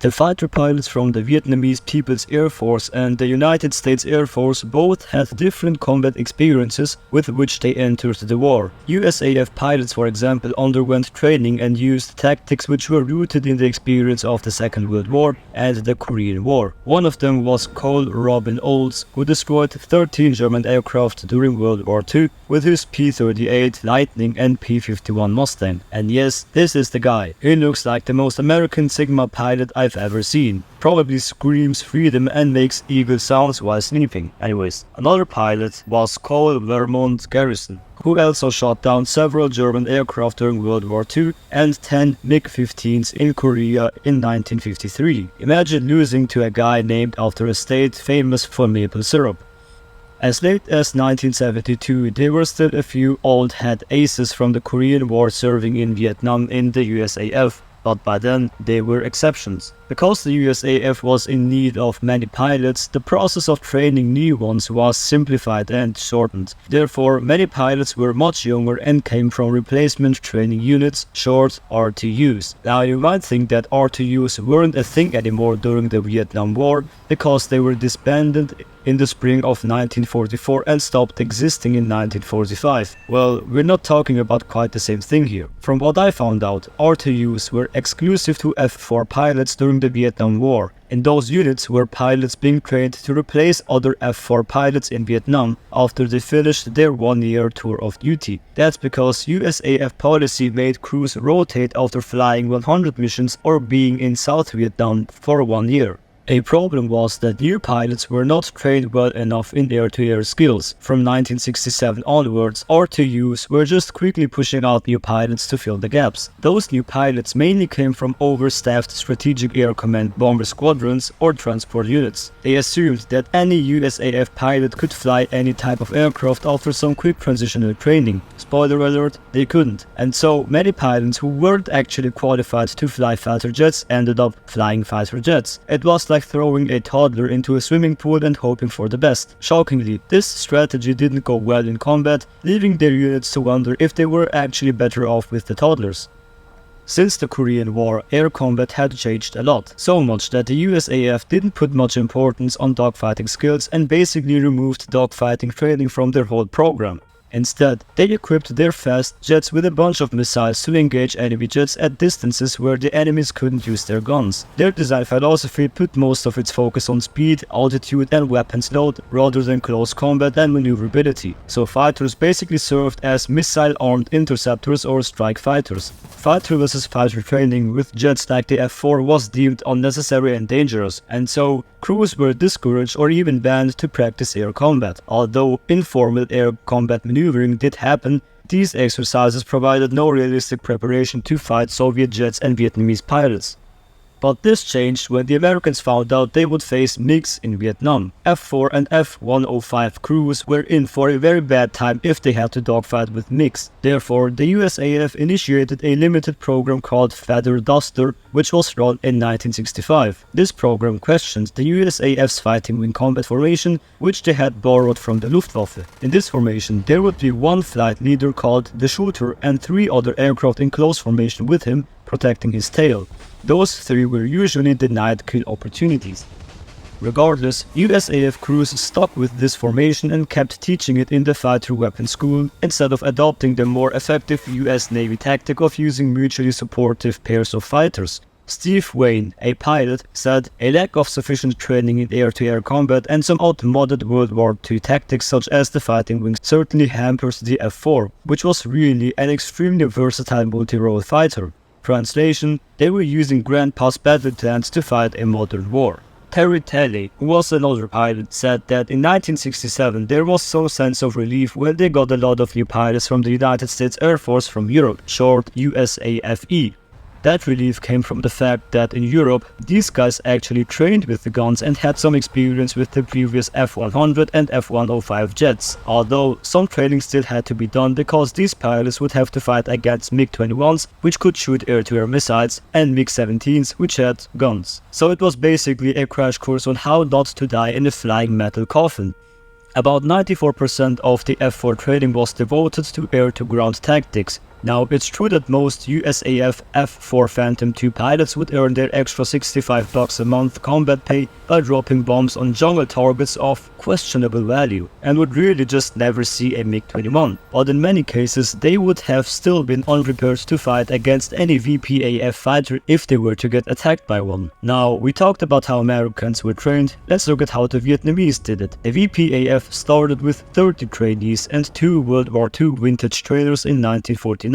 The fighter pilots from the Vietnamese People's Air Force and the United States Air Force both had different combat experiences with which they entered the war. USAF pilots, for example, underwent training and used tactics which were rooted in the experience of the Second World War and the Korean War. One of them was Cole Robin Olds, who destroyed 13 German aircraft during World War II with his P-38 Lightning and P-51 Mustang. And yes, this is the guy. He looks like the most American Sigma pilot I've ever seen. Probably screams freedom and makes eagle sounds while sleeping. Anyways, another pilot was Cole Vermont Garrison, who also shot down several German aircraft during World War II and 10 MiG-15s in Korea in 1953. Imagine losing to a guy named after a state famous for maple syrup. As late as 1972, there were still a few old head aces from the Korean War serving in Vietnam in the USAF, but by then they were exceptions. Because the USAF was in need of many pilots, the process of training new ones was simplified and shortened. Therefore, many pilots were much younger and came from replacement training units, short RTUs. Now you might think that RTUs weren't a thing anymore during the Vietnam War because they were disbanded in the spring of 1944 and stopped existing in 1945. Well, we're not talking about quite the same thing here. From what I found out, RTUs were exclusive to F-4 pilots during the Vietnam War. In those units were pilots being trained to replace other F-4 pilots in Vietnam after they finished their one-year tour of duty. That's because USAF policy made crews rotate after flying 100 missions or being in South Vietnam for 1 year. A problem was that new pilots were not trained well enough in air-to-air skills. From 1967 onwards, RTUs were just quickly pushing out new pilots to fill the gaps. Those new pilots mainly came from overstaffed Strategic Air Command bomber squadrons or transport units. They assumed that any USAF pilot could fly any type of aircraft after some quick transitional training. Spoiler alert, they couldn't. And so many pilots who weren't actually qualified to fly fighter jets ended up flying fighter jets. It was like throwing a toddler into a swimming pool and hoping for the best. Shockingly, this strategy didn't go well in combat, leaving their units to wonder if they were actually better off with the toddlers. Since the Korean War, air combat had changed a lot, so much that the USAF didn't put much importance on dogfighting skills and basically removed dogfighting training from their whole program. Instead, they equipped their fast jets with a bunch of missiles to engage enemy jets at distances where the enemies couldn't use their guns. Their design philosophy put most of its focus on speed, altitude and weapons load rather than close combat and maneuverability. So fighters basically served as missile-armed interceptors or strike fighters. Fighter versus fighter training with jets like the F-4 was deemed unnecessary and dangerous, and so crews were discouraged or even banned to practice air combat. Although informal air combat maneuvering did happen, these exercises provided no realistic preparation to fight Soviet jets and Vietnamese pilots. But this changed when the Americans found out they would face MiGs in Vietnam. F-4 and F-105 crews were in for a very bad time if they had to dogfight with MiGs. Therefore, the USAF initiated a limited program called Feather Duster, which was run in 1965. This program questioned the USAF's fighting wing combat formation, which they had borrowed from the Luftwaffe. In this formation, there would be one flight leader called the shooter and 3 other aircraft in close formation with him, protecting his tail. Those 3 were usually denied kill opportunities. Regardless, USAF crews stuck with this formation and kept teaching it in the fighter weapons school instead of adopting the more effective US Navy tactic of using mutually supportive pairs of fighters. Steve Wayne, a pilot, said a lack of sufficient training in air-to-air combat and some outmoded World War II tactics such as the fighting wing certainly hampers the F-4, which was really an extremely versatile multi-role fighter. Translation: they were using grandpa's battle plans to fight a modern war. Terry Talley, who was another pilot, said that in 1967 there was some sense of relief when they got a lot of new pilots from the United States Air Force from Europe, short USAFE. That relief came from the fact that in Europe, these guys actually trained with the guns and had some experience with the previous F-100 and F-105 jets, although some training still had to be done because these pilots would have to fight against MiG-21s, which could shoot air-to-air missiles, and MiG-17s, which had guns. So it was basically a crash course on how not to die in a flying metal coffin. About 94% of the F-4 training was devoted to air-to-ground tactics, Now, it's true that most USAF F-4 Phantom II pilots would earn their extra $65 a month combat pay by dropping bombs on jungle targets of questionable value, and would really just never see a MiG-21. But in many cases, they would have still been unprepared to fight against any VPAF fighter if they were to get attacked by one. Now, we talked about how Americans were trained, let's look at how the Vietnamese did it. The VPAF started with 30 trainees and 2 World War II vintage trailers in 1949.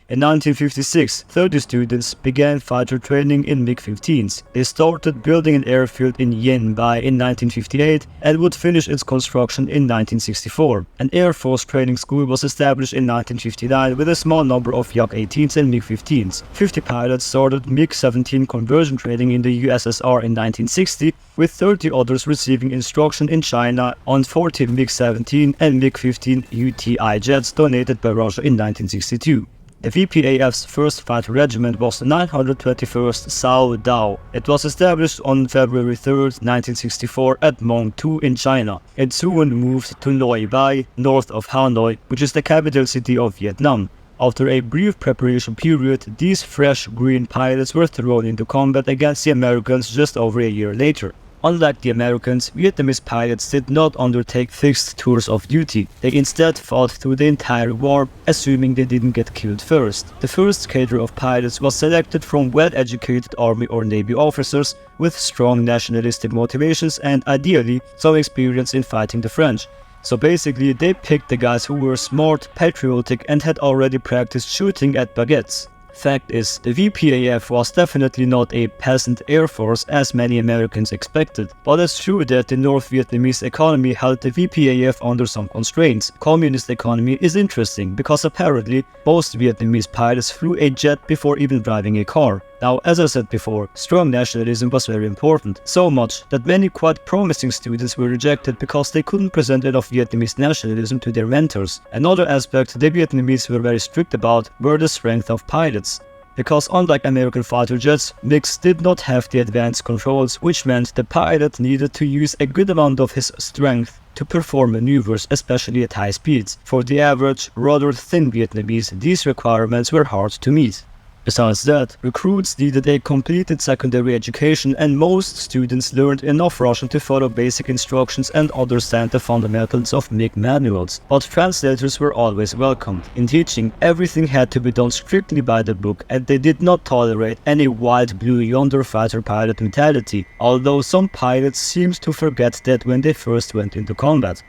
In 1956, 30 students began fighter training in MiG-15s. They started building an airfield in Yen Bai in 1958 and would finish its construction in 1964. An Air Force training school was established in 1959 with a small number of Yak-18s and MiG-15s. 50 pilots started MiG-17 conversion training in the USSR in 1960, with 30 others receiving instruction in China on 40 MiG-17 and MiG-15 UTI jets donated by Russia in 1962. The VPAF's first fighter regiment was the 921st Sao Dao. It was established on February 3, 1964 at Mong Tu in China. It soon moved to Noi Bai, north of Hanoi, which is the capital city of Vietnam. After a brief preparation period, these fresh green pilots were thrown into combat against the Americans just over a year later. Unlike the Americans, Vietnamese pilots did not undertake fixed tours of duty. They instead fought through the entire war, assuming they didn't get killed first. The first cadre of pilots was selected from well-educated Army or Navy officers with strong nationalistic motivations and, ideally, some experience in fighting the French. So basically, they picked the guys who were smart, patriotic, and had already practiced shooting at baguettes. Fact is, the VPAF was definitely not a peasant air force as many Americans expected, but it's true that the North Vietnamese economy held the VPAF under some constraints. Communist economy is interesting because apparently most Vietnamese pilots flew a jet before even driving a car. Now, as I said before, strong nationalism was very important, so much that many quite promising students were rejected because they couldn't present enough Vietnamese nationalism to their mentors. Another aspect the Vietnamese were very strict about were the strength of pilots. Because unlike American fighter jets, MiGs did not have the advanced controls, which meant the pilot needed to use a good amount of his strength to perform maneuvers, especially at high speeds. For the average, rather thin Vietnamese, these requirements were hard to meet. Besides that, recruits needed a completed secondary education, and most students learned enough Russian to follow basic instructions and understand the fundamentals of MiG manuals. But translators were always welcomed. In teaching, everything had to be done strictly by the book, and they did not tolerate any wild blue yonder fighter pilot mentality, although some pilots seemed to forget that when they first went into combat.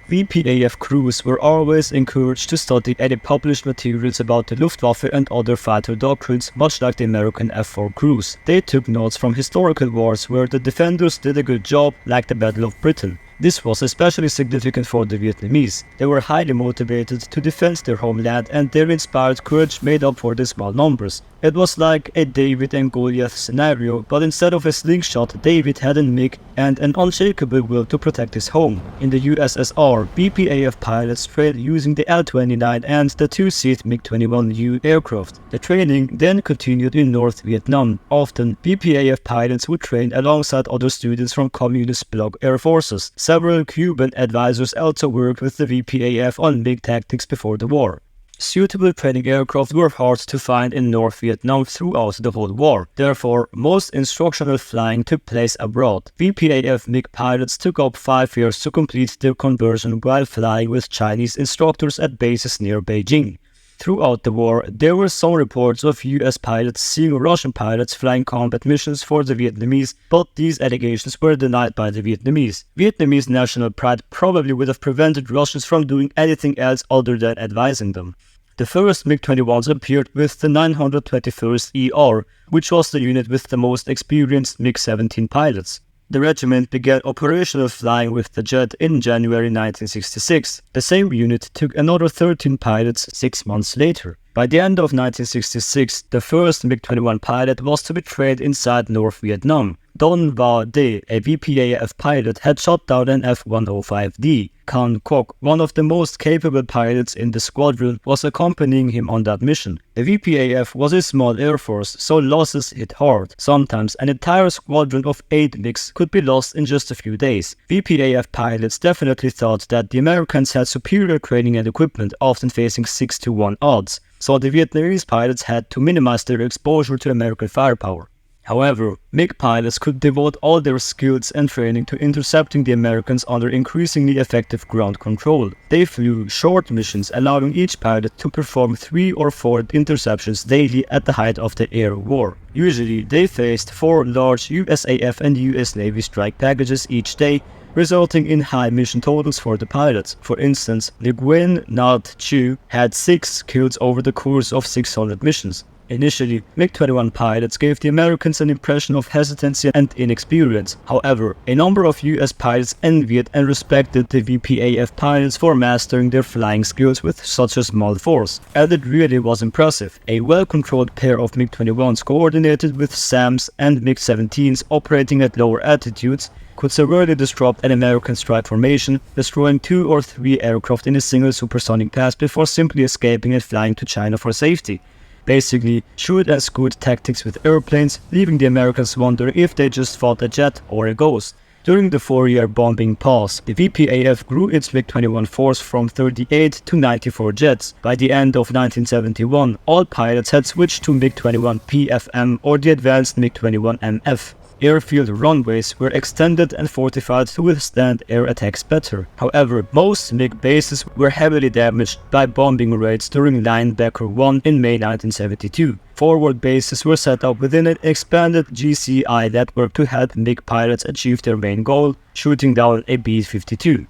VPAF crews were always encouraged to study any published materials about the Luftwaffe and other fighter doctrines, much like the American F-4 crews. They took notes from historical wars where the defenders did a good job, like the Battle of Britain. This was especially significant for the Vietnamese. They were highly motivated to defend their homeland, and their inspired courage made up for the small numbers. It was like a David and Goliath scenario, but instead of a slingshot, David had a MiG and an unshakable will to protect his home. In the USSR, VPAF pilots trained using the L-29 and the two-seat MiG-21U aircraft. The training then continued in North Vietnam. Often, VPAF pilots would train alongside other students from communist bloc air forces. Several Cuban advisors also worked with the VPAF on MiG tactics before the war. Suitable training aircraft were hard to find in North Vietnam throughout the whole war. Therefore, most instructional flying took place abroad. VPAF MiG pilots took up 5 years to complete their conversion while flying with Chinese instructors at bases near Beijing. Throughout the war, there were some reports of US pilots seeing Russian pilots flying combat missions for the Vietnamese, but these allegations were denied by the Vietnamese. Vietnamese national pride probably would have prevented Russians from doing anything else other than advising them. The first MiG-21s appeared with the 921st ER, which was the unit with the most experienced MiG-17 pilots. The regiment began operational flying with the jet in January 1966. The same unit took another 13 pilots 6 months later. By the end of 1966, the first MiG-21 pilot was to be trained inside North Vietnam. Don Va De, a VPAF pilot, had shot down an F-105D. Can Kok, one of the most capable pilots in the squadron, was accompanying him on that mission. The VPAF was a small air force, so losses hit hard. Sometimes an entire squadron of 8 MiGs could be lost in just a few days. VPAF pilots definitely thought that the Americans had superior training and equipment, often facing 6-to-1 odds. so the Vietnamese pilots had to minimize their exposure to American firepower. However, MiG pilots could devote all their skills and training to intercepting the Americans under increasingly effective ground control. They flew short missions, allowing each pilot to perform 3 or 4 interceptions daily at the height of the air war. Usually, they faced 4 large USAF and US Navy strike packages each day, resulting in high mission totals for the pilots. For instance, Le Nguyen Nad Chu had 6 kills over the course of 600 missions. Initially, MiG-21 pilots gave the Americans an impression of hesitancy and inexperience. However, a number of US pilots envied and respected the VPAF pilots for mastering their flying skills with such a small force, and it really was impressive. A well-controlled pair of MiG-21s coordinated with SAMs and MiG-17s operating at lower altitudes could severely disrupt an American strike formation, destroying 2 or 3 aircraft in a single supersonic pass before simply escaping and flying to China for safety. Basically, shoot-as-good tactics with airplanes, leaving the Americans wondering if they just fought a jet or a ghost. During the 4-year bombing pause, the VPAF grew its MiG-21 force from 38 to 94 jets. By the end of 1971, all pilots had switched to MiG-21 PFM or the advanced MiG-21 MF. Airfield runways were extended and fortified to withstand air attacks better. However, most MiG bases were heavily damaged by bombing raids during Linebacker 1 in May 1972. Forward bases were set up within an expanded GCI network to help MiG pilots achieve their main goal, shooting down a B-52.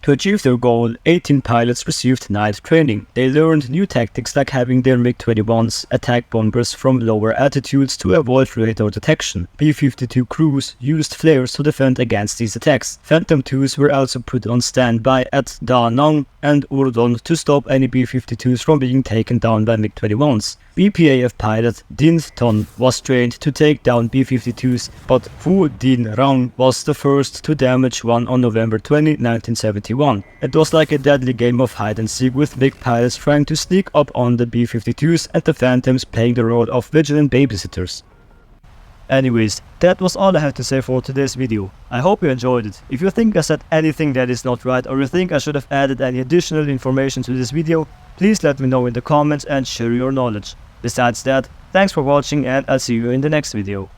To achieve their goal, 18 pilots received night training. They learned new tactics like having their MiG-21s attack bombers from lower altitudes to avoid radar detection. B-52 crews used flares to defend against these attacks. Phantom IIs were also put on standby at Da Nang and Urdon to stop any B-52s from being taken down by MiG-21s. VPAF pilot Din Ton was trained to take down B-52s, but Phu Din Rang was the first to damage one on November 20, 1971. It was like a deadly game of hide-and-seek with MiG pilots trying to sneak up on the B-52s and the Phantoms playing the role of vigilant babysitters. Anyways, that was all I had to say for today's video. I hope you enjoyed it. If you think I said anything that is not right, or you think I should have added any additional information to this video, please let me know in the comments and share your knowledge. Besides that, thanks for watching and I'll see you in the next video.